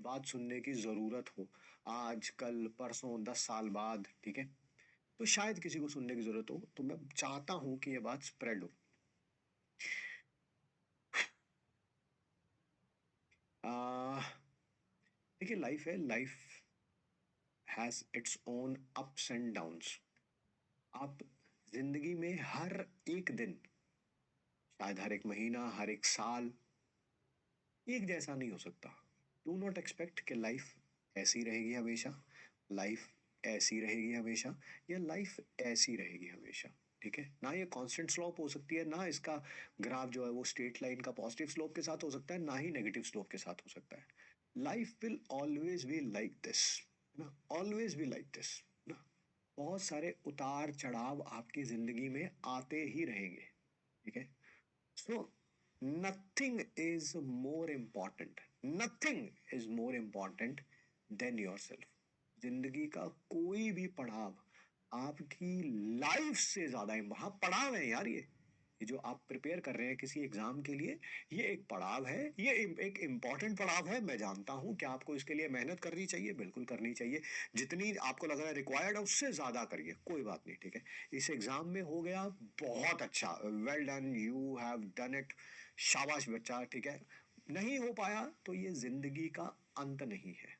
बात सुनने की ज़रूरत हो, आज, कल, परसों, 10 साल बाद, ठीक है? तो शायद किसी को सुनने की ज़रूरत हो, तो मैं चाहता हूँ कि ये बात स्प्रेड हो। अ, देखिए लाइफ़ है, life has its own ups and downs. आप ज़िंदगी में हर एक दिन, शायद हर एक महीना, हर एक साल एक जैसा नहीं हो सकता। डू नॉट एक्सपेक्ट कि लाइफ ऐसी रहेगी हमेशा, लाइफ ऐसी रहेगी हमेशा, या लाइफ ऐसी रहेगी हमेशा। ठीक है, ना ये कांस्टेंट स्लोप हो सकती है, ना इसका ग्राफ जो है वो स्ट्रेट लाइन का पॉजिटिव स्लोप के साथ हो सकता है, ना ही नेगेटिव स्लोप के साथ हो सकता है। Life will always be like this, ना, ऑलवेज बी लाइक दिस, ना। बहुत सारे उतार चढ़ाव आपकी जिंदगी में आते ही रहेंगे। ठीक है, so nothing is more important, nothing is more important than yourself. जिंदगी का कोई भी पड़ाव आपकी लाइफ से ज्यादा हाँ पड़ाव है यार, ये जो आप प्रिपेयर कर रहे हैं किसी एग्जाम के लिए, ये एक पड़ाव है, ये एक इम्पॉर्टेंट पड़ाव है। मैं जानता हूँ कि आपको इसके लिए मेहनत करनी चाहिए, बिल्कुल करनी चाहिए। जितनी आपको लग रहा है रिक्वायर्ड है उससे ज्यादा करिए, कोई बात नहीं, ठीक है। इस एग्जाम में हो गया, बहुत अच्छा, well done, you have done it, शाबाश बच्चा, ठीक है। नहीं हो पाया तो ये जिंदगी का अंत नहीं है,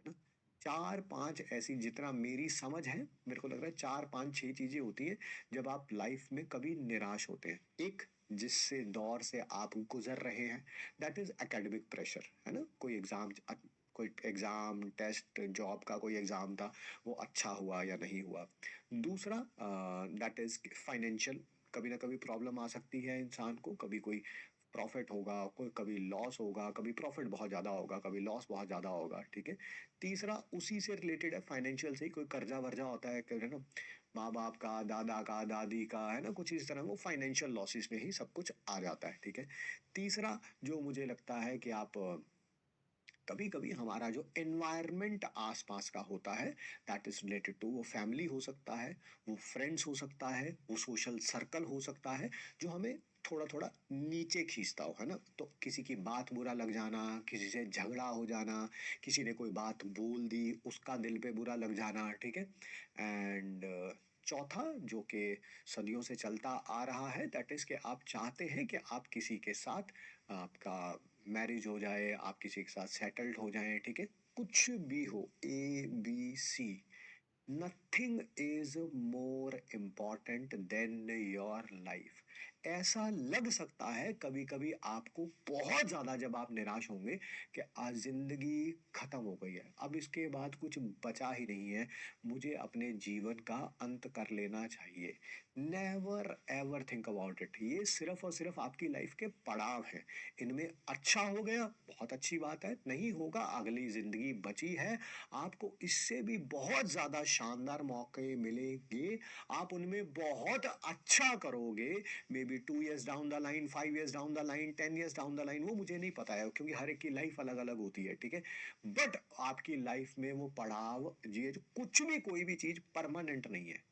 ना। चार पांच ऐसी, जितना मेरी समझ है, मेरे को लग रहा है चार पांच छह चीजें होती है जब आप लाइफ में कभी निराश होते हैं। एक, जिससे दौर से आप गुजर रहे हैं, दैट इज एकेडमिक प्रेशर, है ना। कोई एग्जाम, टेस्ट, जॉब का कोई एग्जाम था, वो अच्छा हुआ या नहीं हुआ। दूसरा, दैट इज फाइनेंशियल, कभी ना कभी प्रॉब्लम आ सकती है इंसान को, कभी कोई प्रॉफिट होगा, कोई कभी लॉस होगा, कभी प्रॉफिट बहुत ज़्यादा होगा, कभी लॉस बहुत ज़्यादा होगा, ठीक है। तीसरा उसी से रिलेटेड है, फाइनेंशियल से ही, कोई कर्जा वर्जा होता है ना, माँ बाप का, दादा का, दादी का, है ना, कुछ इस तरह, वो फाइनेंशियल लॉसेस में ही सब कुछ आ जाता है, ठीक है। तीसरा जो मुझे लगता है कि आप कभी कभी हमारा जो एनवायरनमेंट आसपास का होता है, दैट इज रिलेटेड टू, वो फैमिली हो सकता है, वो फ्रेंड्स हो सकता है, वो सोशल सर्कल हो सकता है, जो हमें थोड़ा थोड़ा नीचे खींचता हो, है ना। तो किसी की बात बुरा लग जाना, किसी से झगड़ा हो जाना, किसी ने कोई बात बोल दी, उसका दिल पे बुरा लग जाना, ठीक है। एंड चौथा, जो कि सदियों से चलता आ रहा है, दैट इज कि आप चाहते हैं कि आप किसी के साथ, आपका मैरिज हो जाए, आप किसी के साथ सेटल्ड हो जाएं, ठीक है। कुछ भी हो, A B C, nothing is more important than your life. ऐसा लग सकता है कभी कभी आपको, बहुत ज्यादा, जब आप निराश होंगे कि आज जिंदगी खत्म हो गई है, अब इसके बाद कुछ बचा ही नहीं है, मुझे अपने जीवन का अंत कर लेना चाहिए। Never ever think about it. ये सिर्फ और सिर्फ आपकी लाइफ के पड़ाव हैं। इनमें अच्छा हो गया, बहुत अच्छी बात है, नहीं होगा, अगली जिंदगी बची है, आपको इससे भी बहुत ज्यादा शानदार मौके मिलेंगे, आप उनमें बहुत अच्छा करोगे। May be 2 years down the line, 5 years down the line, 10 years down the line, वो मुझे नहीं पता है, क्योंकि हर एक की लाइफ अलग अलग होती है, ठीक है। बट आपकी लाइफ में वो पड़ाव, ये जो कुछ भी, कोई भी चीज परमानेंट नहीं है।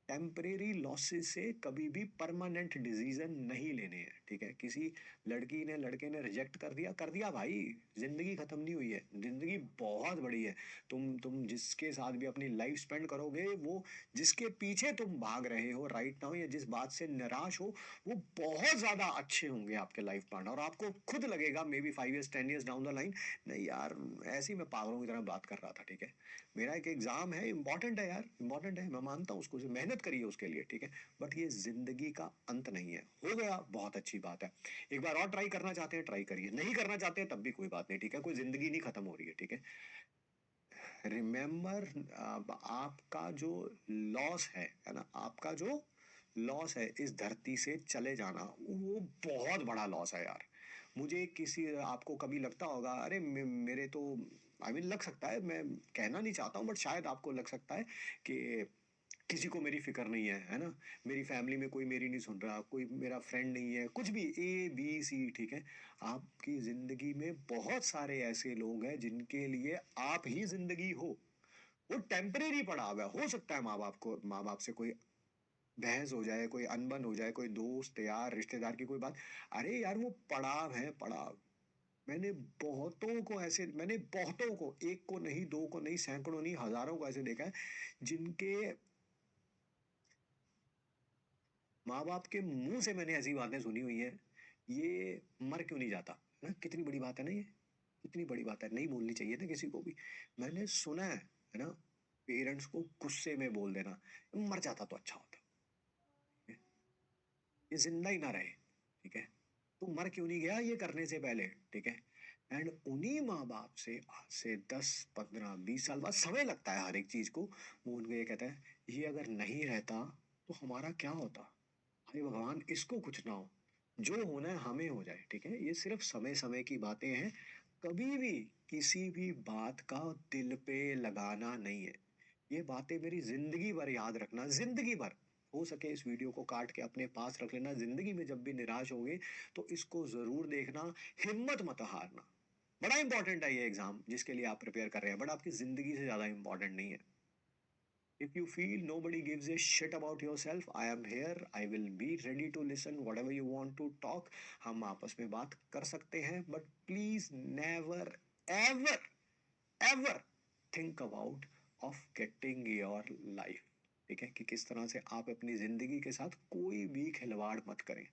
टेम्परेरी लॉसेस से कभी भी परमानेंट डिसीजन नहीं लेने हैं, ठीक है। किसी लड़की ने, लड़के ने रिजेक्ट कर दिया भाई, जिंदगी खत्म नहीं हुई है, जिंदगी बहुत बड़ी है। तुम जिसके साथ भी अपनी लाइफ स्पेंड करोगे, वो जिसके पीछे तुम भाग रहे हो राइट नाउ, या जिस बात से निराश हो, वो बहुत ज्यादा अच्छे होंगे आपके लाइफ पार्टनर, और आपको खुद लगेगा may be 5 years 10 years down the line, नहीं यार, ऐसे ही मैं पागलों की तरह बात कर रहा था, ठीक है। मेरा एक एग्जाम है, इंपॉर्टेंट है यार, इंपॉर्टेंट है, मैं मानता हूँ उसको, मेहनत करिए उसके लिए, ठीक है। बट ये जिंदगी का अंत नहीं है, हो गया, बहुत अच्छी बात है। एक बार और ट्राई करना चाहते हैं, ट्राई करिए, नहीं करना चाहते हैं तब भी कोई बात नहीं, ठीक है, कोई जिंदगी नहीं खत्म हो रही है, ठीक है। रिमेम्बर, आपका जो लॉस है ना, आपका जो लॉस है इस धरती से चले जाना, वो बहुत बड़ा लॉस है यार। मुझे किसी, आपको कभी लगता होगा, अरे मेरे तो, आई मीन लग सकता है, मैं कहना नहीं चाहता हूँ, बट शायद आपको लग सकता है कि किसी को मेरी फिक्र नहीं है ना, मेरी फैमिली में कोई मेरी नहीं सुन रहा, कोई मेरा फ्रेंड नहीं है, कुछ भी, ए बी सी, ठीक है। आपकी जिंदगी में बहुत सारे ऐसे लोग हैं जिनके लिए आप ही जिंदगी हो। वो टेम्परेरी पड़ाव है, हो सकता है माँ बाप से कोई बहस हो जाए, कोई अनबन हो जाए, कोई दोस्त यार रिश्तेदार की कोई बात, अरे यार वो पड़ाव है, पड़ाव। मैंने मैंने बहुतों को, एक को नहीं, दो को नहीं, सैकड़ों नहीं, हजारों को ऐसे देखा है जिनके माँ बाप के मुंह से मैंने ऐसी बातें सुनी हुई है, ये मर क्यों नहीं जाता, है ना? कितनी बड़ी बात है ना ये, कितनी बड़ी बात है, नहीं बोलनी चाहिए ना किसी को भी। मैंने सुना है ना? पेरेंट्स को गुस्से में बोल देना, मर जाता तो अच्छा होता, ठीक है? ये जिंदा ही ना रहे, ठीक है? तू मर क्यों नहीं गया ये करने से पहले, ठीक है? एंड उन्हीं माँ बाप से आज से 10 15 20 साल बाद समय लगता है हर एक चीज को, वो उनको ये कहता है, ये अगर नहीं रहता तो हमारा क्या होता, हे भगवान इसको कुछ ना हो, जो होना है हमें हो जाए, ठीक है? ये सिर्फ समय समय की बातें हैं, कभी भी किसी भी बात का दिल पे लगाना नहीं है। ये बातें मेरी जिंदगी भर याद रखना, जिंदगी भर। हो सके इस वीडियो को काट के अपने पास रख लेना, जिंदगी में जब भी निराश होगे तो इसको जरूर देखना, हिम्मत मत हारना। बड़ा इंपॉर्टेंट है ये एग्जाम जिसके लिए आप प्रिपेयर कर रहे हैं, बट आपकी जिंदगी से ज्यादा इंपॉर्टेंट नहीं है। If you feel nobody gives a shit about yourself, I am here. I will be ready to listen whatever you want to talk. हम आपस में बात कर सकते हैं, but please never ever ever think about of getting your life. ठीक है कि किस तरह से आप अपनी जिंदगी के साथ कोई भी खिलवाड़ मत करें।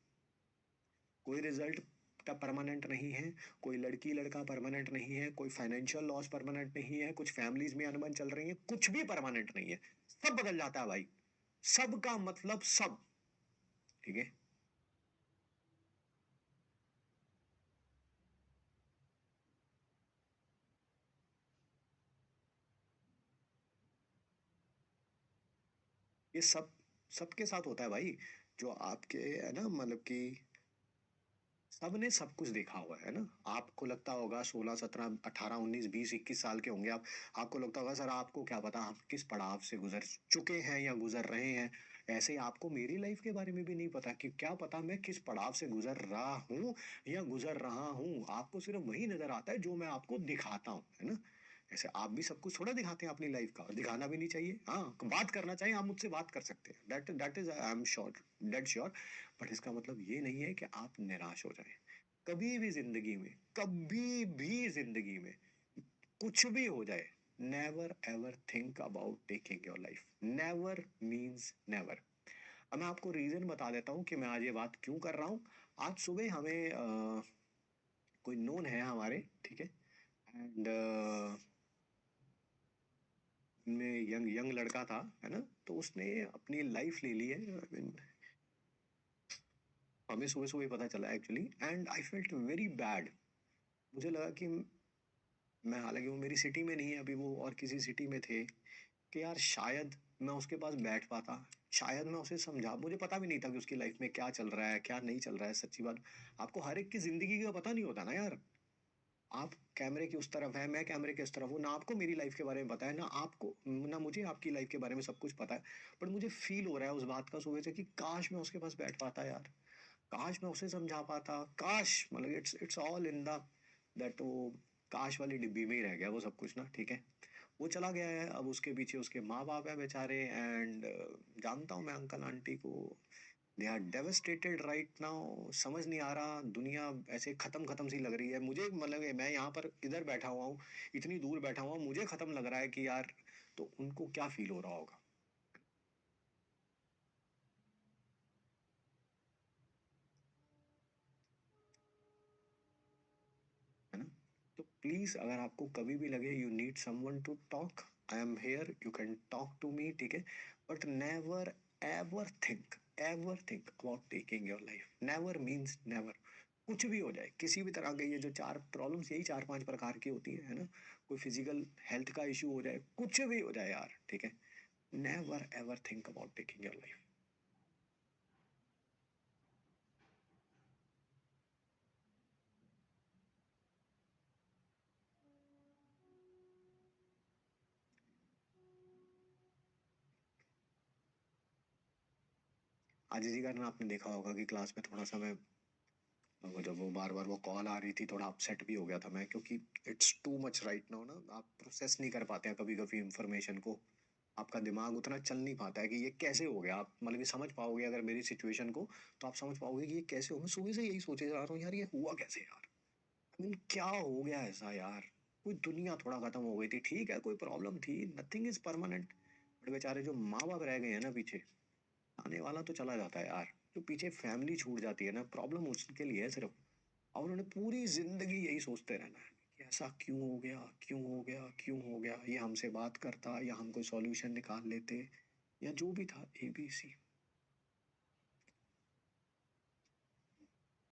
कोई रिजल्ट का परमानेंट नहीं है, कोई लड़की लड़का परमानेंट नहीं है, कोई फाइनेंशियल लॉस परमानेंट नहीं है, कुछ फैमिलीज में अनबन चल रही है, कुछ भी परमानेंट नहीं है। सब बदल जाता है भाई, सब का मतलब सब, ठीक है? ये सब सबके साथ होता है भाई, जो आपके है ना, मतलब कि सबने सब कुछ देखा हुआ है ना। आपको लगता होगा 16 17 18 19 20 21 साल के होंगे आप, आपको लगता होगा सर आपको क्या पता आप किस पड़ाव से गुजर चुके हैं या गुजर रहे हैं। ऐसे ही आपको मेरी लाइफ के बारे में भी नहीं पता कि क्या पता मैं किस पड़ाव से गुजर रहा हूँ या गुजर रहा हूँ। आपको सिर्फ वही नजर आता है जो मैं आपको दिखाता हूँ, है ना? ऐसे आप भी सब कुछ थोड़ा दिखाते हैं अपनी लाइफ का, और दिखाना भी नहीं चाहिए। हाँ, बात करना चाहिए, आप मुझसे बात कर सकते हैं, that is I am sure, dead sure. But इसका मतलब ये नहीं है कि आप निराश हो जाएं। कभी भी जिंदगी में, कभी भी जिंदगी में कुछ भी हो जाए, never ever think about taking your life. Never means never. अब मैं आपको रीजन बता देता हूँ कि मैं आज ये बात क्यों कर रहा हूँ। आज सुबह हमें कोई नोन है हमारे, ठीक है? एंड में यंग यंग लड़का था, है ना? तो उसने अपनी लाइफ ले ली है। I mean, हमें सुबह सुबह पता चला actually, and I felt very bad. मुझे लगा कि मैं, हालांकि वो मेरी सिटी में नहीं है अभी, वो और किसी सिटी में थे, कि यार शायद मैं उसके पास बैठ पाता, शायद मैं उसे समझा। मुझे पता भी नहीं था कि उसकी लाइफ में क्या चल रहा है क्या नहीं चल रहा है, सच्ची बात। आपको हर एक की जिंदगी का पता नहीं होता ना यार। आप कैमरे की उस तरफ है, मैं कैमरे के उस तरफ हूँ, ना आपको मेरी लाइफ के बारे में पता है, ना आपको, ना मुझे आपकी लाइफ के बारे में सब कुछ पता है। बट मुझे फील हो रहा है उस बात का सुबह से कि काश मैं उसके पास बैठ पाता यार, काश मैं उसे समझा पाता, काश, मतलब it's all in the that, वो काश वाली डिब्बी में ही रह गया वो सब कुछ ना, ठीक है? वो चला गया है, अब उसके पीछे उसके माँ बाप है बेचारे, एंड जानता हूँ मैं अंकल आंटी को, they are devastated right now. समझ नहीं आ रहा, दुनिया ऐसे खत्म खत्म सी लग रही है मुझे, मतलब मैं यहाँ पर इधर बैठा हुआ हूँ, इतनी दूर बैठा हुआ हूँ, मुझे खत्म लग रहा है कि यार, तो उनको क्या फील हो रहा होगा, है ना? तो प्लीज, अगर आपको कभी भी लगे you need someone to talk, I am here, you can talk to me, ठीक है? But never ever think about taking your life. Never means never. कुछ भी हो जाए, किसी भी तरह के, ये जो चार प्रॉब्लम्स, यही 4 5 प्रकार की होती है ना? कोई फिजिकल हेल्थ का इशू हो जाए, कुछ भी हो जाए यार, ठीक है? Never ever think about taking your life. आज इसी कारण आपने देखा होगा कि क्लास में थोड़ा सा मैं, वो जब वो बार बार वो कॉल आ रही थी, थोड़ा अपसेट भी हो गया था मैं, क्योंकि it's too much right now ना। आप प्रोसेस नहीं कर पाते हैं कभी कभी इंफॉर्मेशन को, आपका दिमाग उतना चल नहीं पाता है कि ये कैसे हो गया। आप मतलब कि समझ पाओगे अगर मेरी सिचुएशन को, तो आप समझ पाओगे कि ये कैसे हो। मैं सुबह से यही सोचे जा रहा हूँ यार, ये हुआ कैसे यार, क्या हो गया ऐसा यार? कोई दुनिया थोड़ा खत्म हो गई थी, ठीक है, कोई प्रॉब्लम थी, नथिंग इज परमानेंट। बट बेचारे जो माँ बाप रह गए हैं ना पीछे, आने वाला तो चला जाता है यार। जो पीछे फैमिली छूट जाती है ना, प्रॉब्लम उसके लिए है सिर्फ। और उन्होंने पूरी जिंदगी यही सोचते रहना है कि ऐसा क्यों हो गया, क्यों हो गया, क्यों हो गया, ये हमसे बात करता या हम कोई सॉल्यूशन निकाल लेते, या जो भी था ABC।